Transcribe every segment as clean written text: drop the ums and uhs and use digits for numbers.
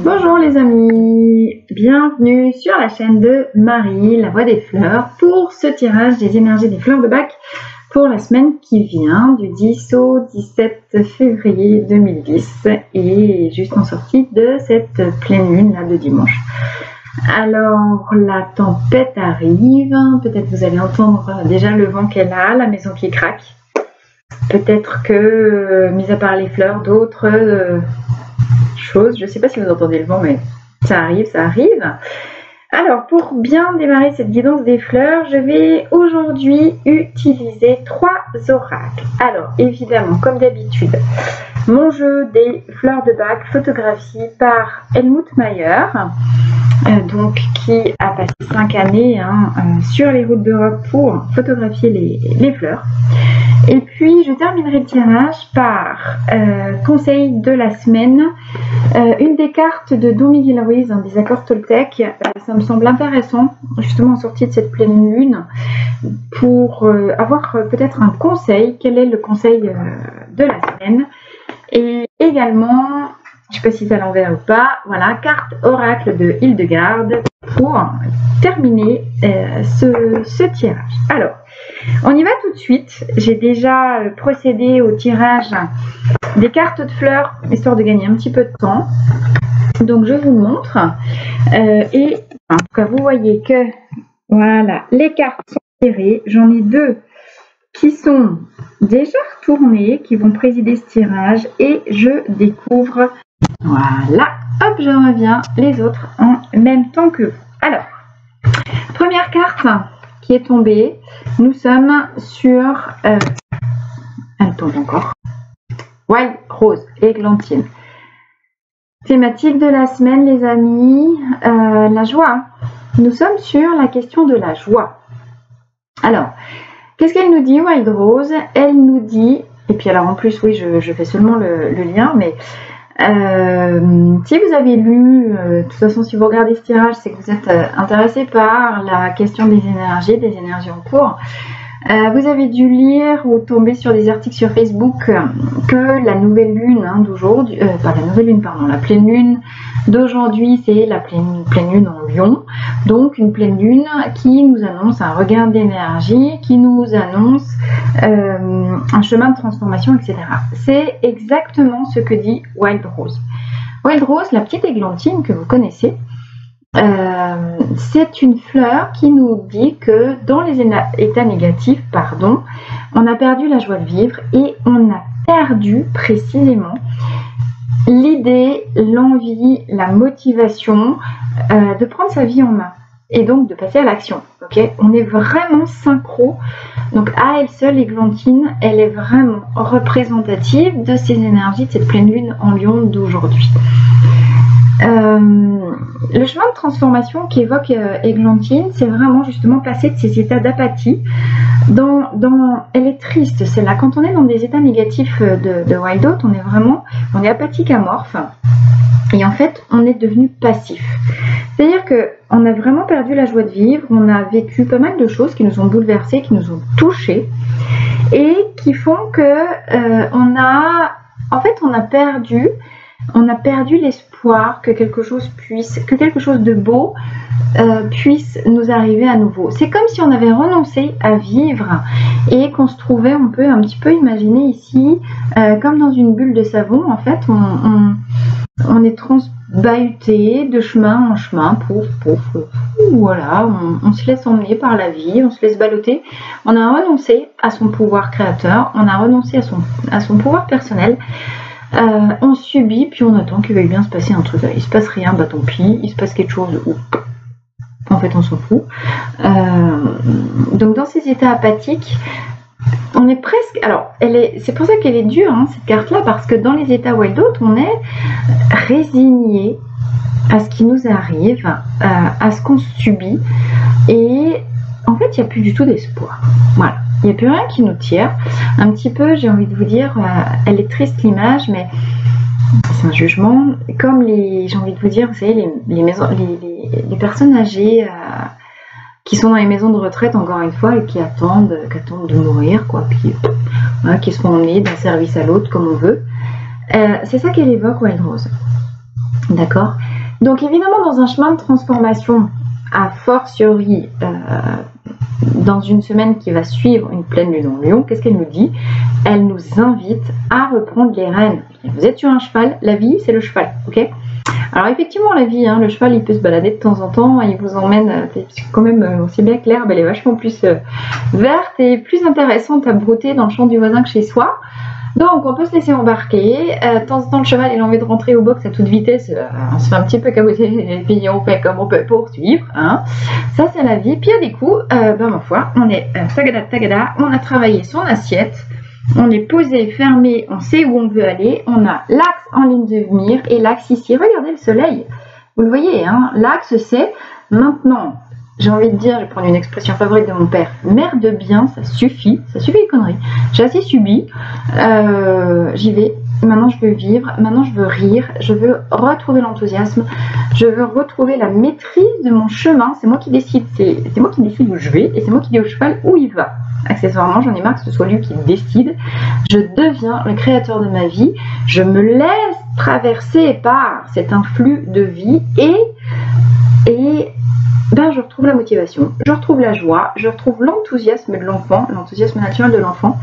Bonjour les amis, bienvenue sur la chaîne de Marie, la voix des fleurs, pour ce tirage des énergies des fleurs de Bach pour la semaine qui vient, du 10 au 17 février 2010 et juste en sortie de cette pleine lune là de dimanche. Alors la tempête arrive, peut-être vous allez entendre déjà le vent qu'elle a, la maison qui craque. Peut-être que, mis à part les fleurs, d'autres choses, je ne sais pas si vous entendez le vent, mais ça arrive, ça arrive. Alors, pour bien démarrer cette guidance des fleurs, je vais aujourd'hui utiliser 3 oracles. Alors, évidemment, comme d'habitude, mon jeu des fleurs de Bach, photographie par Helmut Mayer, donc qui a passé 5 années sur les routes d'Europe pour photographier les fleurs. Et puis je terminerai le tirage par conseil de la semaine, une des cartes de Don Miguel Ruiz, des accords Toltec. Ça me semble intéressant, justement en sortie de cette pleine lune, pour avoir peut-être un conseil. Quel est le conseil de la semaine? Et également, je ne sais pas si c'est à l'envers ou pas, voilà, carte oracle de Hildegarde pour terminer ce tirage. Alors, on y va tout de suite. J'ai déjà procédé au tirage des cartes de fleurs, histoire de gagner un petit peu de temps. Donc, je vous montre. Et en tout cas, vous voyez que voilà, les cartes sont tirées. J'en ai 2 qui sont déjà retournées, qui vont présider ce tirage. Et je découvre, voilà, hop, je reviens, les autres en même temps que vous. Alors, première carte qui est tombée, nous sommes sur, elle tombe encore, Wild Rose, églantine. Thématique de la semaine, les amis, la joie. Nous sommes sur la question de la joie. Alors, qu'est-ce qu'elle nous dit, Wild Rose? Elle nous dit, et puis alors en plus, oui, je fais seulement le lien, mais si vous avez lu, de toute façon si vous regardez ce tirage, c'est que vous êtes intéressé par la question des énergies en cours. Vous avez dû lire ou tomber sur des articles sur Facebook que la nouvelle lune d'aujourd'hui, pas la nouvelle lune, pardon, la pleine lune d'aujourd'hui, c'est la pleine lune en Lion. Donc une pleine lune qui nous annonce un regain d'énergie, qui nous annonce un chemin de transformation, etc. C'est exactement ce que dit Wild Rose. Wild Rose, la petite églantine que vous connaissez, c'est une fleur qui nous dit que dans les états négatifs, on a perdu la joie de vivre et on a perdu précisément l'idée, l'envie, la motivation de prendre sa vie en main et donc de passer à l'action. Okay, on est vraiment synchro. Donc à elle seule, l'églantine, elle est vraiment représentative de ces énergies de cette pleine lune en Lion d'aujourd'hui. Le chemin de transformation qu'évoque Églantine, c'est vraiment justement passer de ces états d'apathie. Elle est triste, c'est là. Quand on est dans des états négatifs de Wild Out, on est apathique, amorphe, et en fait, on est devenu passif. C'est-à-dire qu'on a vraiment perdu la joie de vivre, on a vécu pas mal de choses qui nous ont bouleversés, qui nous ont touchés, et qui font que on a perdu l'espoir que quelque chose de beau puisse nous arriver à nouveau. C'est comme si on avait renoncé à vivre et qu'on se trouvait, on peut un petit peu imaginer ici, comme dans une bulle de savon. En fait, on est transbahuté de chemin en chemin, voilà, on se laisse emmener par la vie, on se laisse balloter. On a renoncé à son pouvoir créateur, on a renoncé à son pouvoir personnel. On subit, puis on attend qu'il veuille bien se passer un truc. Il se passe rien, bah tant pis. Il se passe quelque chose où en fait on s'en fout. Donc dans ces états apathiques, on est presque. Alors, c'est pour ça qu'elle est dure cette carte-là, parce que dans les états Wild Out, on est résigné à ce qui nous arrive, à ce qu'on subit, et en fait, il n'y a plus du tout d'espoir. Voilà. Il n'y a plus rien qui nous tire. Un petit peu, j'ai envie de vous dire, elle est triste l'image, mais c'est un jugement. Comme j'ai envie de vous dire, vous savez, les personnes âgées qui sont dans les maisons de retraite, encore une fois, et qui attendent de mourir, quoi, puis qui se font emmener d'un service à l'autre comme on veut. C'est ça qu'elle évoque, Wild Rose. D'accord. Donc évidemment, dans un chemin de transformation, a fortiori, dans une semaine qui va suivre une pleine lune en Lion, qu'est-ce qu'elle nous dit? Elle nous invite à reprendre les rênes. Vous êtes sur un cheval, la vie c'est le cheval, ok? Alors effectivement la vie, hein, le cheval il peut se balader de temps en temps, il vous emmène, quand même on sait bien que l'herbe elle est vachement plus verte et plus intéressante à brouter dans le champ du voisin que chez soi. Donc on peut se laisser embarquer, de temps en temps le cheval il a envie de rentrer au box à toute vitesse, on se fait un petit peu caboter et puis on fait comme on peut pour suivre, hein. Ça c'est la vie. Puis il y a des coups, ma foi, on est tagada, on a travaillé son assiette, on est posé, fermé, on sait où on veut aller, on a l'axe en ligne de mire et l'axe ici, regardez le soleil, vous le voyez, hein, l'axe c'est maintenant. J'ai envie de dire, je vais prendre une expression favorite de mon père, merde bien, ça suffit les conneries. J'ai assez subi, j'y vais, maintenant je veux vivre, maintenant je veux rire, je veux retrouver l'enthousiasme, je veux retrouver la maîtrise de mon chemin, c'est moi qui décide, c'est moi qui décide où je vais et c'est moi qui dis au cheval où il va. Accessoirement, j'en ai marre que ce soit lui qui décide, je deviens le créateur de ma vie, je me laisse traverser par cet influx de vie et ben, je retrouve la motivation, je retrouve la joie, je retrouve l'enthousiasme de l'enfant, l'enthousiasme naturel de l'enfant,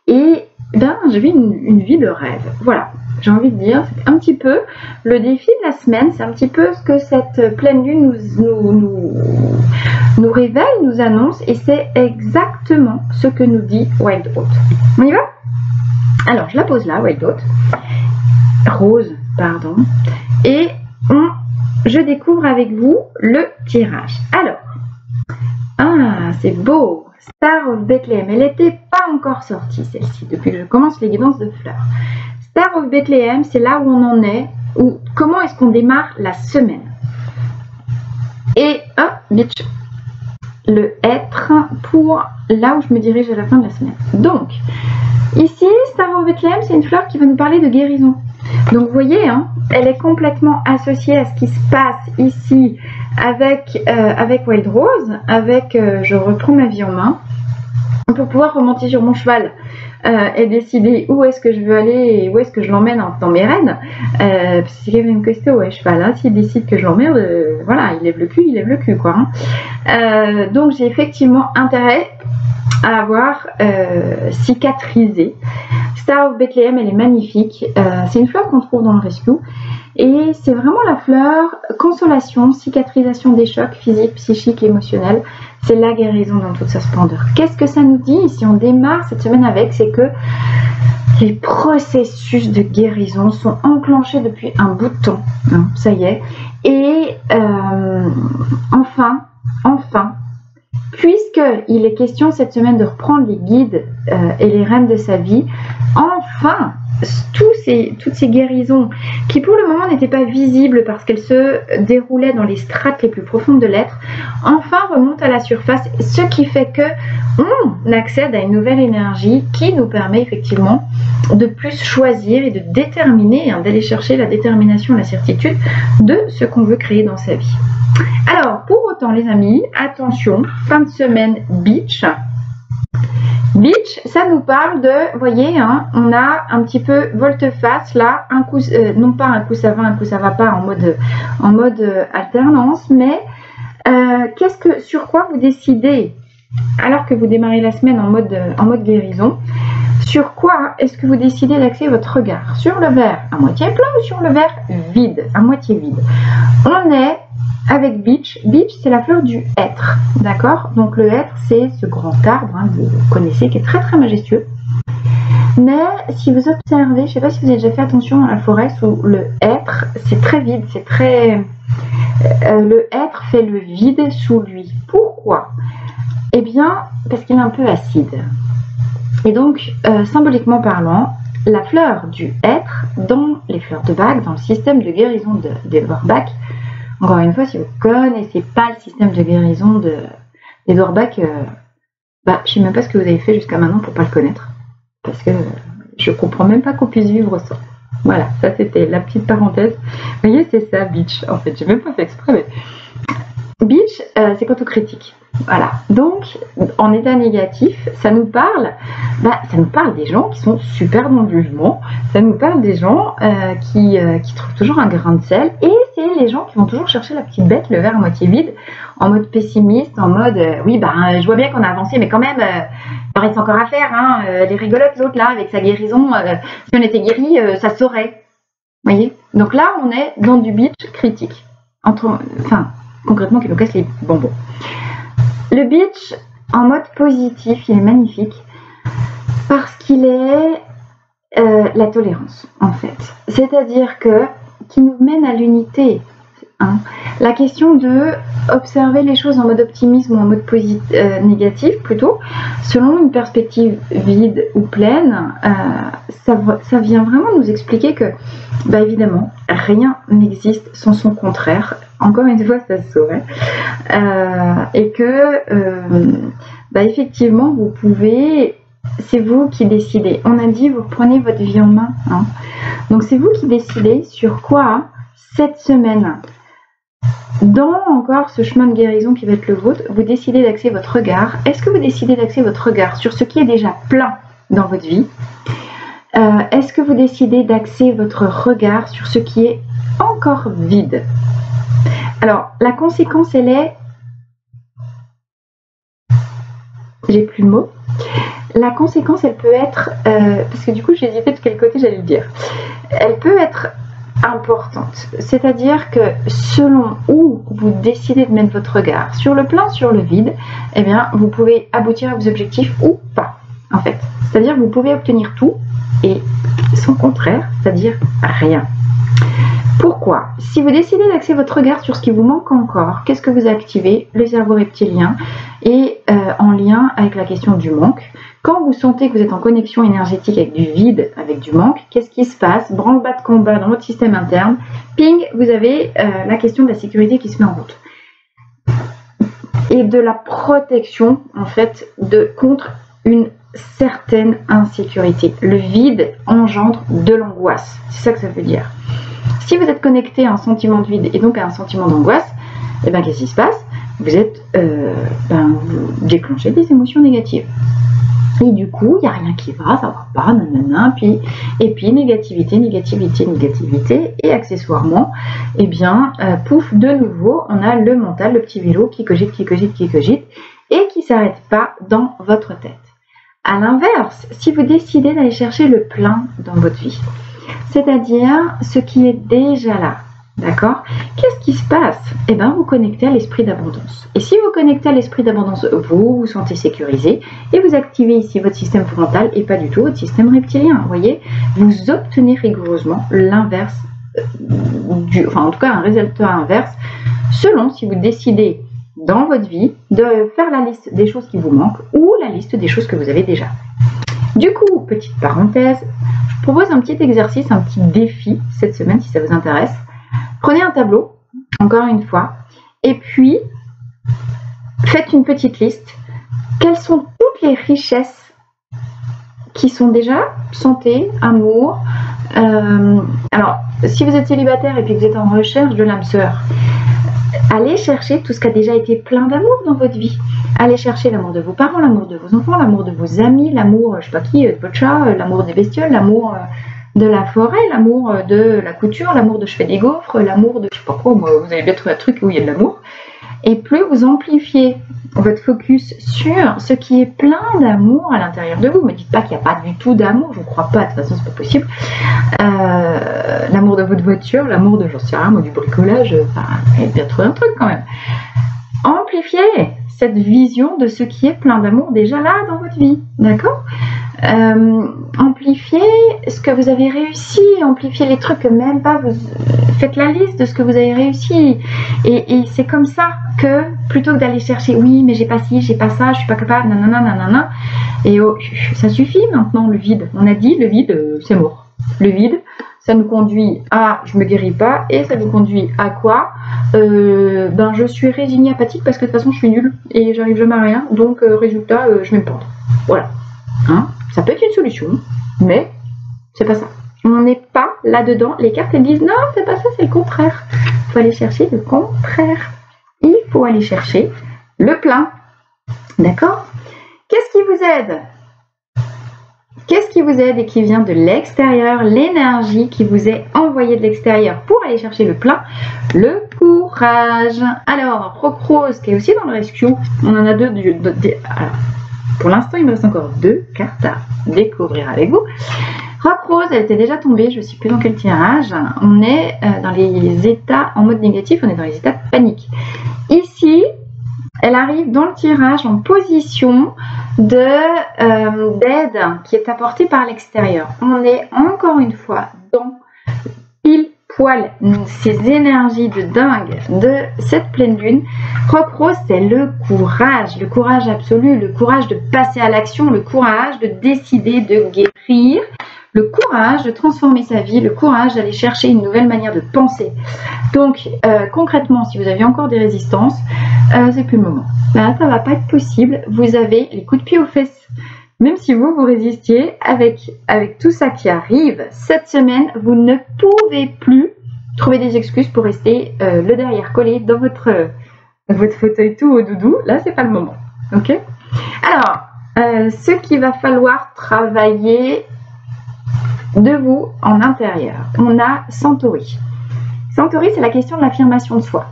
et ben, je vis une vie de rêve. Voilà, j'ai envie de dire, c'est un petit peu le défi de la semaine, c'est un petit peu ce que cette pleine lune nous révèle, nous annonce, et c'est exactement ce que nous dit Wild Oat. On y va? Alors, je la pose là, Wild Oat, rose, pardon, et je découvre avec vous le tirage. Alors, c'est beau, Star of Bethlehem. Elle n'était pas encore sortie celle-ci depuis que je commence les guidances de fleurs. Star of Bethlehem, c'est là où on en est, comment est-ce qu'on démarre la semaine. Et bitch, le être pour là où je me dirige à la fin de la semaine. Donc, ici, Star of Bethlehem, c'est une fleur qui va nous parler de guérison. Donc vous voyez, hein, elle est complètement associée à ce qui se passe ici avec Wild Rose, avec je reprends ma vie en main pour pouvoir remonter sur mon cheval et décider où est-ce que je veux aller et où est-ce que je l'emmène dans mes rênes. C'est quand même costaud, ouais, cheval, hein, s'il décide que je l'emmerde, voilà, il lève le cul quoi. Hein. Donc j'ai effectivement intérêt à avoir cicatrisé. Star of Bethlehem, elle est magnifique. C'est une fleur qu'on trouve dans le rescue. Et c'est vraiment la fleur consolation, cicatrisation des chocs physiques, psychiques et émotionnels. C'est la guérison dans toute sa splendeur. Qu'est-ce que ça nous dit? Si on démarre cette semaine avec, c'est que les processus de guérison sont enclenchés depuis un bout de temps. Hein, ça y est. Et enfin, puisqu'il est question cette semaine de reprendre les guides et les rênes de sa vie, enfin, toutes ces guérisons qui pour le moment n'étaient pas visibles parce qu'elles se déroulaient dans les strates les plus profondes de l'être, enfin remontent à la surface, ce qui fait que on accède à une nouvelle énergie qui nous permet effectivement de plus choisir et de déterminer, hein, d'aller chercher la détermination, la certitude de ce qu'on veut créer dans sa vie. Alors, pour autant, les amis, attention, fin de semaine beach. Beach, ça nous parle de, vous voyez, hein, on a un petit peu volte-face là, un coup, non pas un coup ça va, un coup ça va pas en mode alternance, mais sur quoi vous décidez alors que vous démarrez la semaine en mode guérison? Sur quoi est-ce que vous décidez d'axer votre regard? Sur le verre à moitié plein ou sur le verre vide, à moitié vide? On est avec Beach. Beach, c'est la fleur du hêtre, d'accord? Donc le hêtre, c'est ce grand arbre, hein, que vous connaissez, qui est très très majestueux. Mais si vous observez, je ne sais pas si vous avez déjà fait attention dans la forêt, où le hêtre, c'est très vide, c'est très... le hêtre fait le vide sous lui. Pourquoi? Eh bien, parce qu'il est un peu acide. Et donc, symboliquement parlant, la fleur du hêtre, dans les fleurs de Bach, dans le système de guérison d'Edouard Bach, encore une fois, si vous ne connaissez pas le système de guérison d'Edouard Bach, je ne sais même pas ce que vous avez fait jusqu'à maintenant pour ne pas le connaître. Parce que je ne comprends même pas qu'on puisse vivre sans. Voilà, ça c'était la petite parenthèse. Vous voyez, c'est ça, Beach. En fait, j'ai même pas fait exprès, mais... Beach, c'est quand on critique. Voilà. Donc, en état négatif, ça nous parle des gens qui sont super dans le jugement. Ça nous parle des gens qui trouvent toujours un grain de sel. Et c'est les gens qui vont toujours chercher la petite bête, le verre à moitié vide, en mode pessimiste, en mode oui, je vois bien qu'on a avancé, mais quand même, il reste encore à faire. Hein, les rigolotes, l'autre là, avec sa guérison, si on était guéri, ça se saurait. Vous voyez? Donc là, on est dans du bitch critique. Concrètement, qui nous casse les bonbons. Le bitch, en mode positif, il est magnifique parce qu'il est la tolérance, en fait. C'est-à-dire qui nous mène à l'unité. Hein. La question de observer les choses en mode optimisme ou en mode négatif, plutôt, selon une perspective vide ou pleine, ça vient vraiment nous expliquer que, évidemment, rien n'existe sans son contraire. Encore une fois, ça se saurait. Et que, effectivement, vous pouvez... C'est vous qui décidez. On a dit, vous prenez votre vie en main. Hein. Donc, c'est vous qui décidez sur quoi, cette semaine, dans encore ce chemin de guérison qui va être le vôtre, vous décidez d'axer votre regard. Est-ce que vous décidez d'axer votre regard sur ce qui est déjà plein dans votre vie? Est-ce que vous décidez d'axer votre regard sur ce qui est encore vide? Alors, la conséquence, elle est... J'ai plus le mot. La conséquence, elle peut être... parce que du coup, j'hésitais de quel côté j'allais le dire. Elle peut être importante. C'est-à-dire que selon où vous décidez de mettre votre regard, sur le plein, sur le vide, eh bien, vous pouvez aboutir à vos objectifs ou pas, en fait. C'est-à-dire que vous pouvez obtenir tout et son contraire, c'est-à-dire rien. Pourquoi? Si vous décidez d'axer votre regard sur ce qui vous manque encore, qu'est-ce que vous activez? Le cerveau reptilien et en lien avec la question du manque. Quand vous sentez que vous êtes en connexion énergétique avec du vide, avec du manque, qu'est-ce qui se passe? Branle-bas de combat dans votre système interne. Ping, vous avez la question de la sécurité qui se met en route. Et de la protection, en fait, contre une certaine insécurité. Le vide engendre de l'angoisse. C'est ça que ça veut dire. Si vous êtes connecté à un sentiment de vide et donc à un sentiment d'angoisse, eh bien, qu'est-ce qui se passe? Vous êtes, vous déclenchez des émotions négatives. Et du coup, il n'y a rien qui va, ça va pas, nanana, et puis négativité, et accessoirement, eh bien, pouf, de nouveau, on a le mental, le petit vélo qui cogite, et qui ne s'arrête pas dans votre tête. À l'inverse, si vous décidez d'aller chercher le plein dans votre vie, c'est-à-dire ce qui est déjà là, d'accord? Qu'est-ce qui se passe? Eh bien, vous connectez à l'esprit d'abondance. Et si vous connectez à l'esprit d'abondance, vous vous sentez sécurisé et vous activez ici votre système frontal et pas du tout votre système reptilien. Vous voyez, vous obtenez rigoureusement l'inverse, en tout cas un résultat inverse, selon si vous décidez dans votre vie de faire la liste des choses qui vous manquent ou la liste des choses que vous avez déjà. Du coup, petite parenthèse, je propose un petit exercice, un petit défi cette semaine si ça vous intéresse. Prenez un tableau, encore une fois, et puis faites une petite liste. Quelles sont toutes les richesses qui sont déjà santé, amour. Alors, si vous êtes célibataire et puis que vous êtes en recherche de l'âme sœur, allez chercher tout ce qui a déjà été plein d'amour dans votre vie. Allez chercher l'amour de vos parents, l'amour de vos enfants, l'amour de vos amis, l'amour, je sais pas qui, de votre chat, l'amour des bestioles, l'amour de la forêt, l'amour de la couture, l'amour de je fais des gaufres, l'amour de je sais pas quoi, moi, vous avez bien trouvé un truc où il y a de l'amour. Et plus vous amplifiez votre focus sur ce qui est plein d'amour à l'intérieur de vous, ne me dites pas qu'il n'y a pas du tout d'amour, je ne crois pas, de toute façon c'est pas possible. L'amour de votre voiture, l'amour de j'en sais rien, moi, du bricolage, il y a bien trouvé un truc quand même. Amplifiez cette vision de ce qui est plein d'amour déjà là dans votre vie, d'accord? Amplifiez ce que vous avez réussi, amplifiez les trucs que même pas, vous faites la liste de ce que vous avez réussi, et c'est comme ça que plutôt que d'aller chercher oui mais j'ai pas ci, j'ai pas ça, je suis pas capable, nanana, et oh, ça suffit maintenant le vide, on a dit le vide c'est mort, le vide ça nous conduit à je me guéris pas et ça nous conduit à quoi? Je suis résignée apathique parce que de toute façon je suis nulle et j'arrive jamais à rien, donc résultat je vais me pendre, voilà. Hein, ça peut être une solution, mais c'est pas ça. On n'est pas là-dedans. Les cartes elles disent non, c'est pas ça, c'est le contraire. Il faut aller chercher le contraire. Il faut aller chercher le plein. D'accord? Qu'est-ce qui vous aide? Qu'est-ce qui vous aide et qui vient de l'extérieur? L'énergie qui vous est envoyée de l'extérieur pour aller chercher le plein, le courage. Alors, Rock Rose qui est aussi dans le rescue, on en a deux. Alors, pour l'instant, il me reste encore 2 cartes à découvrir avec vous. Rock Rose, elle était déjà tombée, je ne sais plus dans quel tirage. On est dans les états en mode négatif, on est dans les états de panique. Ici, elle arrive dans le tirage en position d'aide qui est apportée par l'extérieur. On est encore une fois dans pile poil ces énergies de dingue de cette pleine lune. Rock Rose, c'est le courage absolu, le courage de passer à l'action, le courage de décider de guérir, le courage de transformer sa vie, le courage d'aller chercher une nouvelle manière de penser. Donc concrètement, si vous avez encore des résistances, c'est plus le moment. Là, ça va pas être possible. Vous avez les coups de pied aux fesses. Même si vous résistiez avec tout ça qui arrive cette semaine, vous ne pouvez plus trouver des excuses pour rester le derrière collé dans votre fauteuil tout au doudou. Là, c'est pas le moment. Ok? Alors, ce qu'il va falloir travailler de vous en intérieur. On a Centauri. Centauri, c'est la question de l'affirmation de soi.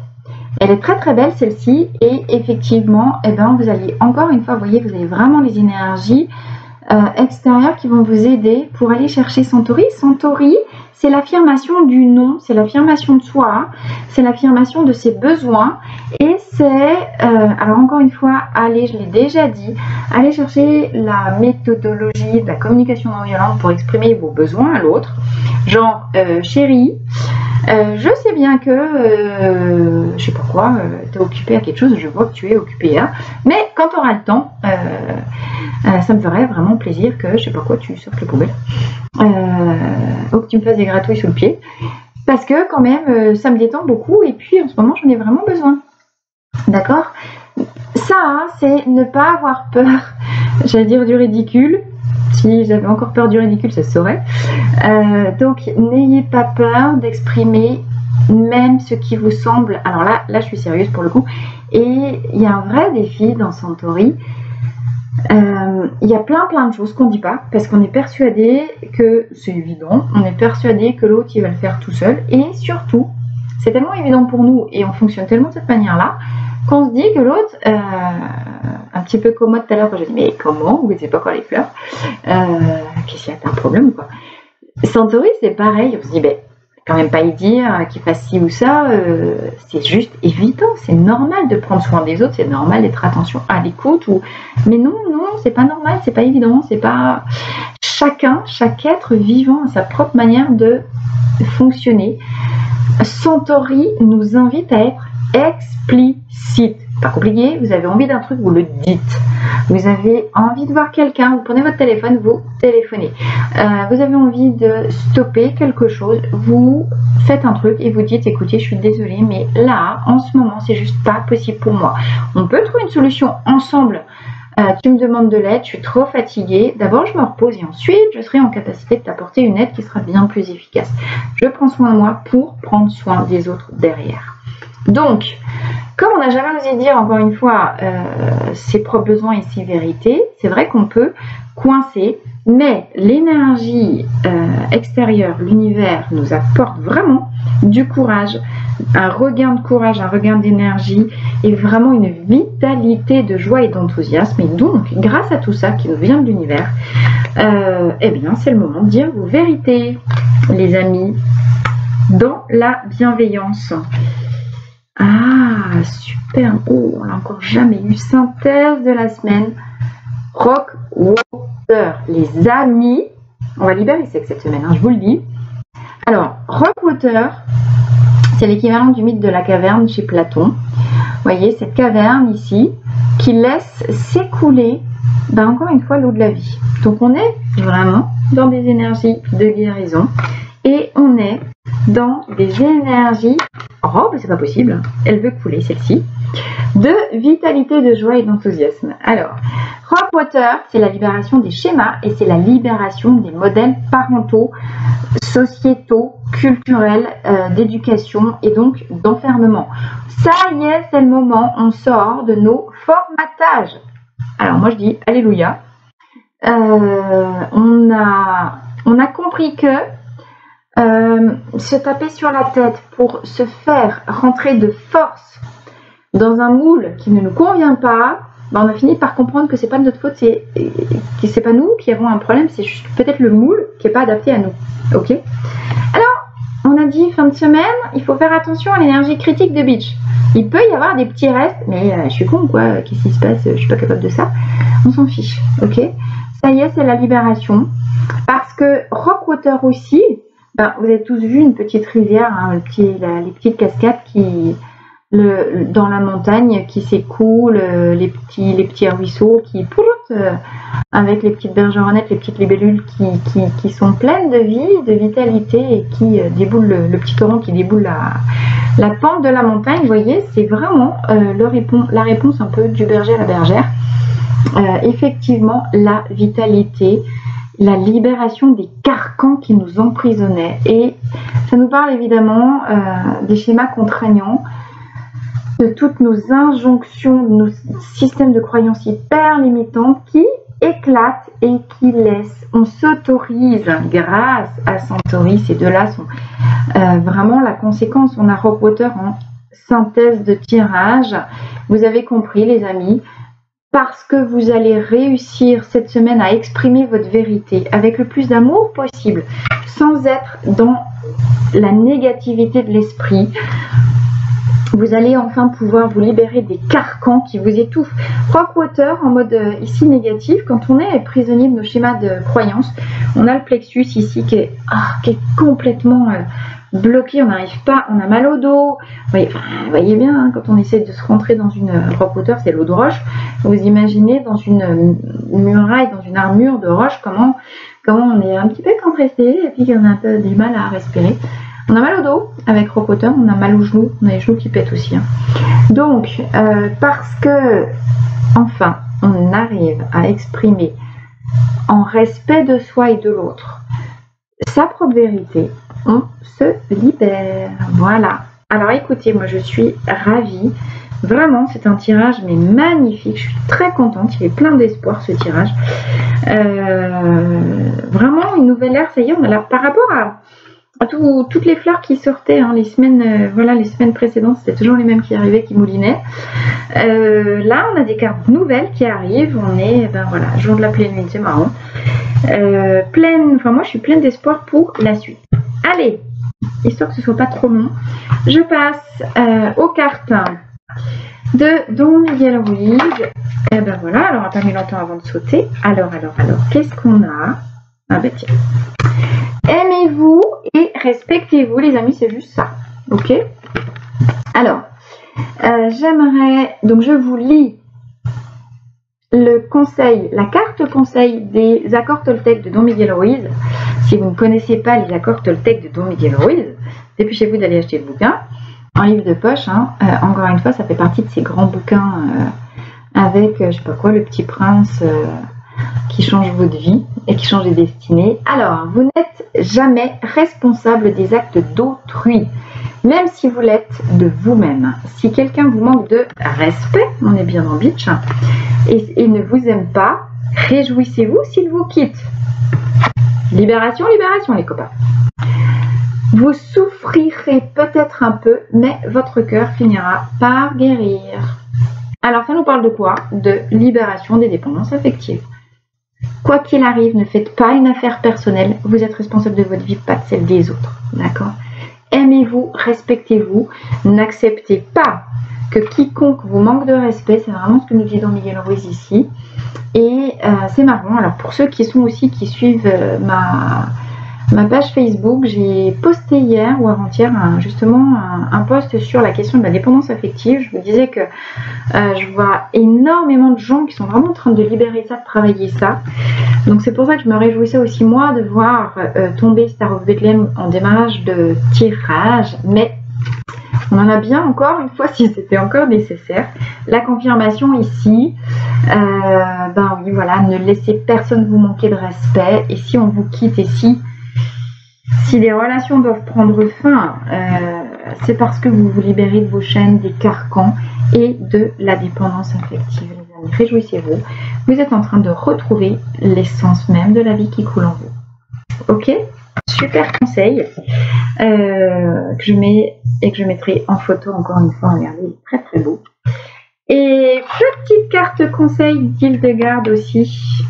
Elle est très très belle celle-ci et effectivement, vous allez encore une fois, vous voyez, vous avez vraiment les énergies extérieures qui vont vous aider pour aller chercher Centauri. Centauri, c'est l'affirmation du non, c'est l'affirmation de soi, c'est l'affirmation de ses besoins et c'est, alors encore une fois, je l'ai déjà dit, allez chercher la méthodologie de la communication non violente pour exprimer vos besoins à l'autre. Genre, chérie, je sais bien que, je sais pas quoi, tu es occupé à quelque chose, je vois que tu es occupé à, mais quand tu auras le temps, ça me ferait vraiment plaisir que, je sais pas quoi, tu sortes les poubelles, ou que tu me fasses des gratouilles sous le pied, parce que quand même, ça me détend beaucoup, et puis en ce moment, j'en ai vraiment besoin. D'accord? Ça, c'est ne pas avoir peur, j'allais dire du ridicule. Si j'avais encore peur du ridicule, ça se saurait. Donc, n'ayez pas peur d'exprimer même ce qui vous semble. Alors là, je suis sérieuse pour le coup. Et il y a un vrai défi dans Centauri. Il y a plein de choses qu'on ne dit pas parce qu'on est persuadé que c'est évident. On est persuadé que l'autre, il va le faire tout seul. Et surtout, c'est tellement évident pour nous et on fonctionne tellement de cette manière-là qu'on se dit que l'autre, un petit peu commode tout à l'heure quand j'ai dit mais comment, vous ne savez pas quoi les fleurs, qu'est-ce qu'il y a, t'as un problème ou quoi? Centauri, c'est pareil, on se dit quand même pas y dire qu'il fasse ci ou ça, c'est juste évident, c'est normal de prendre soin des autres, c'est normal d'être attention à l'écoute, mais non, c'est pas normal, c'est pas évident, c'est pas chaque être vivant a sa propre manière de fonctionner. Centauri nous invite à être explicite. Pas compliqué, vous avez envie d'un truc, vous le dites. Vous avez envie de voir quelqu'un, vous prenez votre téléphone, vous téléphonez. Vous avez envie de stopper quelque chose, vous faites un truc et vous dites écoutez, je suis désolée, mais là, en ce moment, c'est juste pas possible pour moi. On peut trouver une solution ensemble. Tu me demandes de l'aide, je suis trop fatiguée. D'abord, je me repose et ensuite, je serai en capacité de t'apporter une aide qui sera bien plus efficace. Je prends soin de moi pour prendre soin des autres derrière. Donc, comme on n'a jamais osé dire, encore une fois, ses propres besoins et ses vérités, c'est vrai qu'on peut coincer, mais l'énergie extérieure, l'univers nous apporte vraiment du courage, un regain de courage, un regain d'énergie et vraiment une vitalité de joie et d'enthousiasme. Et donc, grâce à tout ça qui nous vient de l'univers, c'est le moment de dire vos vérités, les amis, dans la bienveillance. Ah, super. Oh, on l'a encore jamais eu. Synthèse de la semaine. Rock Water. Les amis. On va libérer cette semaine, je vous le dis. Alors, Rock Water, c'est l'équivalent du mythe de la caverne chez Platon. Vous voyez, cette caverne ici, qui laisse s'écouler, encore une fois, l'eau de la vie. Donc, on est vraiment dans des énergies de guérison. Et on est dans des énergies, c'est pas possible, elle veut couler celle-ci, de vitalité, de joie et d'enthousiasme. Alors, Rock Water, c'est la libération des schémas et c'est la libération des modèles parentaux, sociétaux, culturels, d'éducation et donc d'enfermement. Ça y est, c'est le moment, on sort de nos formatages. Alors moi je dis alléluia. On a compris que se taper sur la tête pour se faire rentrer de force dans un moule qui ne nous convient pas, ben on a fini par comprendre que c'est pas de notre faute, c'est pas nous qui avons un problème, c'est juste peut-être le moule qui n'est pas adapté à nous. Ok. Alors, on a dit fin de semaine, il faut faire attention à l'énergie critique de Beach. Il peut y avoir des petits restes, mais je suis con quoi, qu'est-ce qui se passe, je suis pas capable de ça. On s'en fiche, ok. Ça y est, c'est la libération. Parce que Rockwater aussi, ben, vous avez tous vu une petite rivière, hein, les petites cascades dans la montagne qui s'écoulent, les petits ruisseaux qui poussent avec les petites bergeronnettes, les petites libellules qui sont pleines de vie, de vitalité et qui déboulent le petit torrent qui déboule la pente de la montagne. Vous voyez, c'est vraiment la réponse un peu du berger à la bergère. Effectivement, la vitalité, la libération des carcans qui nous emprisonnaient. Et ça nous parle évidemment des schémas contraignants, de toutes nos injonctions, de nos systèmes de croyances hyper limitantes qui éclatent et qui laissent. On s'autorise grâce à Centauri. Ces deux-là sont vraiment la conséquence. On a Rockwater en synthèse de tirage. Vous avez compris les amis, parce que vous allez réussir cette semaine à exprimer votre vérité avec le plus d'amour possible, sans être dans la négativité de l'esprit. Vous allez enfin pouvoir vous libérer des carcans qui vous étouffent. Rockwater en mode ici négatif, quand on est prisonnier de nos schémas de croyance, on a le plexus ici qui est complètement bloqué, on n'arrive pas, on a mal au dos. Vous voyez bien, hein, quand on essaie de se rentrer dans une Rockwater, c'est l'eau de roche. Vous imaginez dans une muraille, dans une armure de roche, comment on est un petit peu compressé et puis qu'on a un peu du mal à respirer. On a mal au dos avec Rockwater, on a mal aux genoux, on a les genoux qui pètent aussi. Hein. Donc, parce que, enfin, on arrive à exprimer en respect de soi et de l'autre sa propre vérité, on se libère. Voilà. Alors écoutez, moi je suis ravie. Vraiment, c'est un tirage mais magnifique. Je suis très contente. Il y avait plein d'espoir ce tirage. Vraiment une nouvelle ère. Ça y est, on a là par rapport à toutes les fleurs qui sortaient, hein, les semaines précédentes, c'était toujours les mêmes qui arrivaient, qui moulinaient. Là, on a des cartes nouvelles qui arrivent. On est, jour de la pleine lune, c'est marrant. Moi, je suis pleine d'espoir pour la suite. Allez, histoire que ce soit pas trop long, je passe aux cartes de Don Miguel Ruiz. Et ben voilà, alors on n'a pas mis longtemps avant de sauter. Alors, qu'est-ce qu'on a? Ah ben tiens. Aimez-vous et respectez-vous, les amis, c'est juste ça. Ok? Alors, donc je vous lis le conseil, la carte conseil des accords Toltec de Don Miguel Ruiz. Si vous ne connaissez pas les accords Toltec de Don Miguel Ruiz, dépêchez-vous d'aller acheter le bouquin en livre de poche. Hein. Encore une fois, ça fait partie de ces grands bouquins avec, je sais pas quoi, le petit prince qui change votre vie et qui change les destinées. Alors, vous n'êtes jamais responsable des actes d'autrui, même si vous l'êtes de vous-même. Si quelqu'un vous manque de respect, on est bien dans Beach, et ne vous aime pas, réjouissez-vous s'il vous quitte. Libération, libération les copains. Vous souffrirez peut-être un peu, mais votre cœur finira par guérir. Alors ça nous parle de quoi? De libération des dépendances affectives. Quoi qu'il arrive, ne faites pas une affaire personnelle. Vous êtes responsable de votre vie, pas de celle des autres. D'accord? Aimez-vous, respectez-vous. N'acceptez pas que quiconque vous manque de respect. C'est vraiment ce que nous dit Don Miguel Ruiz ici. Et c'est marrant. Alors pour ceux qui suivent ma page Facebook, j'ai posté hier ou avant-hier justement un post sur la question de la dépendance affective. Je vous disais que je vois énormément de gens qui sont vraiment en train de libérer ça, de travailler ça. Donc c'est pour ça que je me réjouissais aussi moi de voir tomber Star of Bethlehem en démarrage de tirage. Mais on en a bien encore une fois si c'était encore nécessaire. La confirmation ici, oui voilà, ne laissez personne vous manquer de respect. Et si on vous quitte et si les relations doivent prendre fin, c'est parce que vous vous libérez de vos chaînes, des carcans et de la dépendance affective, les amis, réjouissez-vous. Vous êtes en train de retrouver l'essence même de la vie qui coule en vous. Ok? Super conseil que je mets et que je mettrai en photo encore une fois. Regardez, il est très très beau. Et petite carte conseil d'Hildegarde aussi.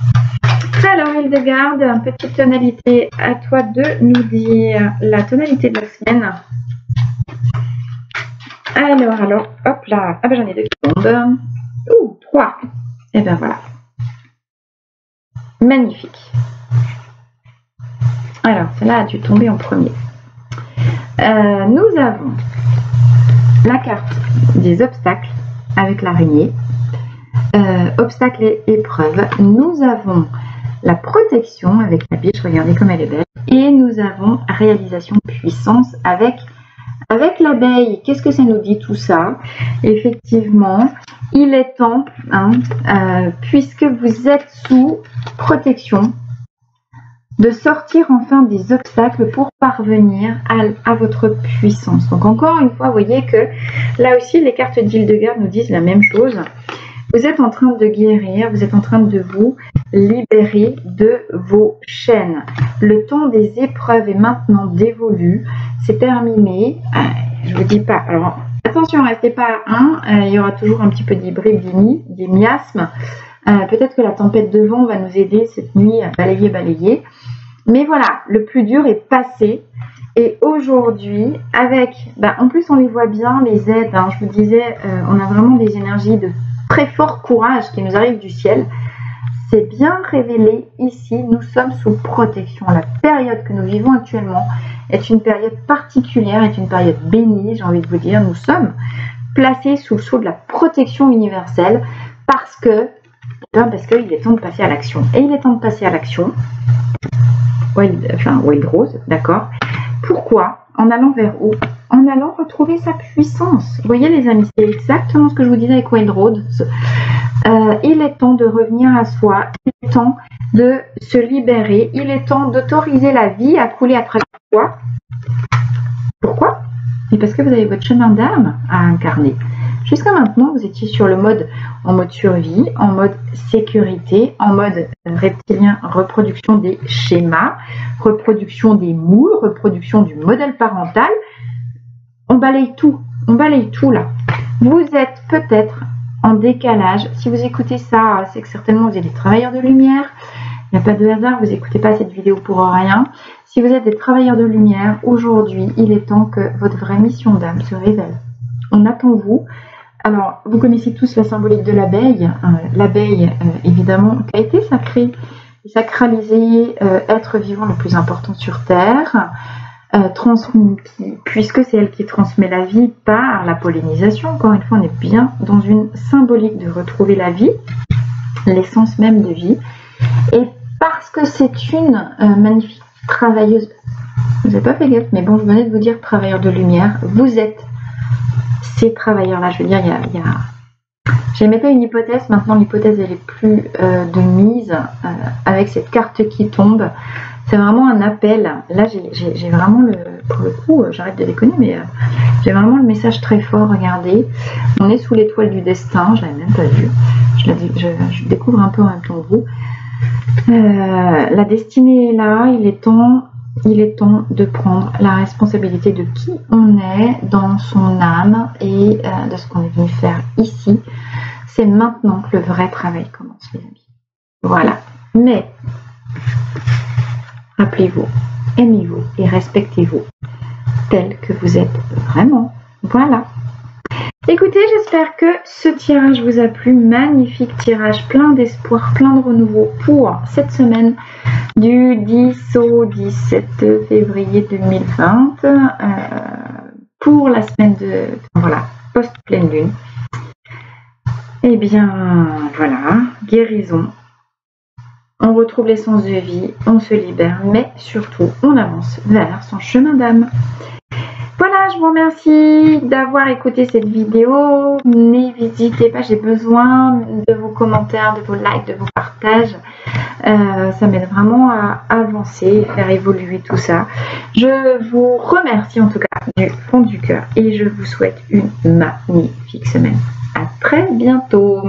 Alors Hildegarde, petite tonalité, à toi de nous dire la tonalité de la semaine. Alors, hop là, ah ben j'en ai 2 qui tombent. Ouh, 3. Et ben voilà. Magnifique. Alors, celle-là a dû tomber en premier. Nous avons la carte des obstacles avec l'araignée. Obstacles et épreuves. Nous avons la protection avec la biche, regardez comme elle est belle. Et nous avons réalisation puissance avec l'abeille. Qu'est-ce que ça nous dit tout ça? Effectivement, il est temps, puisque vous êtes sous protection, de sortir enfin des obstacles pour parvenir à votre puissance. Donc encore une fois, vous voyez que là aussi, les cartes d'Hildegarde nous disent la même chose. Vous êtes en train de guérir, vous êtes en train de vous libérer de vos chaînes. Le temps des épreuves est maintenant dévolu, c'est terminé. Je vous dis pas, alors attention, restez pas à 1, il y aura toujours un petit peu d'hybride, des miasmes. Peut-être que la tempête de vent va nous aider cette nuit à balayer. Mais voilà, le plus dur est passé. Et aujourd'hui, en plus on les voit bien, les aides, je vous disais, on a vraiment des énergies de très fort courage qui nous arrive du ciel. C'est bien révélé ici, nous sommes sous protection. La période que nous vivons actuellement est une période particulière, est une période bénie, j'ai envie de vous dire. Nous sommes placés sous le sceau de la protection universelle parce qu'il est temps de passer à l'action. Et il est temps de passer à l'action. Wild Rose, d'accord. Pourquoi? En allant vers où? En allant retrouver sa puissance. Vous voyez les amis, c'est exactement ce que je vous disais avec Wild Rose. Il est temps de revenir à soi, il est temps de se libérer, il est temps d'autoriser la vie à couler à travers soi. Pourquoi? Et parce que vous avez votre chemin d'âme à incarner. Jusqu'à maintenant, vous étiez en mode survie, en mode sécurité, en mode reptilien, reproduction des schémas, reproduction des moules, reproduction du modèle parental. On balaye tout là. Vous êtes peut-être en décalage. Si vous écoutez ça, c'est que certainement vous êtes des travailleurs de lumière. Il n'y a pas de hasard, vous n'écoutez pas cette vidéo pour rien. Si vous êtes des travailleurs de lumière, aujourd'hui, il est temps que votre vraie mission d'âme se révèle. On attend vous. Alors, vous connaissez tous la symbolique de l'abeille. L'abeille, évidemment, qui a été sacralisée, être vivant le plus important sur Terre, puisque c'est elle qui transmet la vie par la pollinisation. Encore une fois, on est bien dans une symbolique de retrouver la vie, l'essence même de vie. Et parce que c'est une magnifique travailleuse, vous n'avez pas fait gaffe, mais bon, je venais de vous dire travailleur de lumière, vous êtes ces travailleurs-là. Je veux dire, j'émettais une hypothèse, maintenant l'hypothèse elle est plus de mise avec cette carte qui tombe. C'est vraiment un appel. Là, j'ai vraiment pour le coup, j'arrête de déconner, mais j'ai vraiment le message très fort. Regardez, on est sous l'étoile du destin. Je l'avais même pas vu. Je découvre un peu en même temps que vous. La destinée est là. Il est temps de prendre la responsabilité de qui on est dans son âme et de ce qu'on est venu faire ici. C'est maintenant que le vrai travail commence, les amis. Voilà. Mais rappelez-vous, aimez-vous et respectez-vous tel que vous êtes vraiment. Voilà. Écoutez, j'espère que ce tirage vous a plu. Magnifique tirage, plein d'espoir, plein de renouveau pour cette semaine du 10 au 17 février 2020 pour la semaine post-pleine lune. Eh bien, voilà, guérison. On retrouve l'essence de vie, on se libère, mais surtout, on avance vers son chemin d'âme. Voilà, je vous remercie d'avoir écouté cette vidéo. N'hésitez pas, j'ai besoin de vos commentaires, de vos likes, de vos partages. Ça m'aide vraiment à avancer, faire évoluer tout ça. Je vous remercie en tout cas du fond du cœur et je vous souhaite une magnifique semaine. À très bientôt.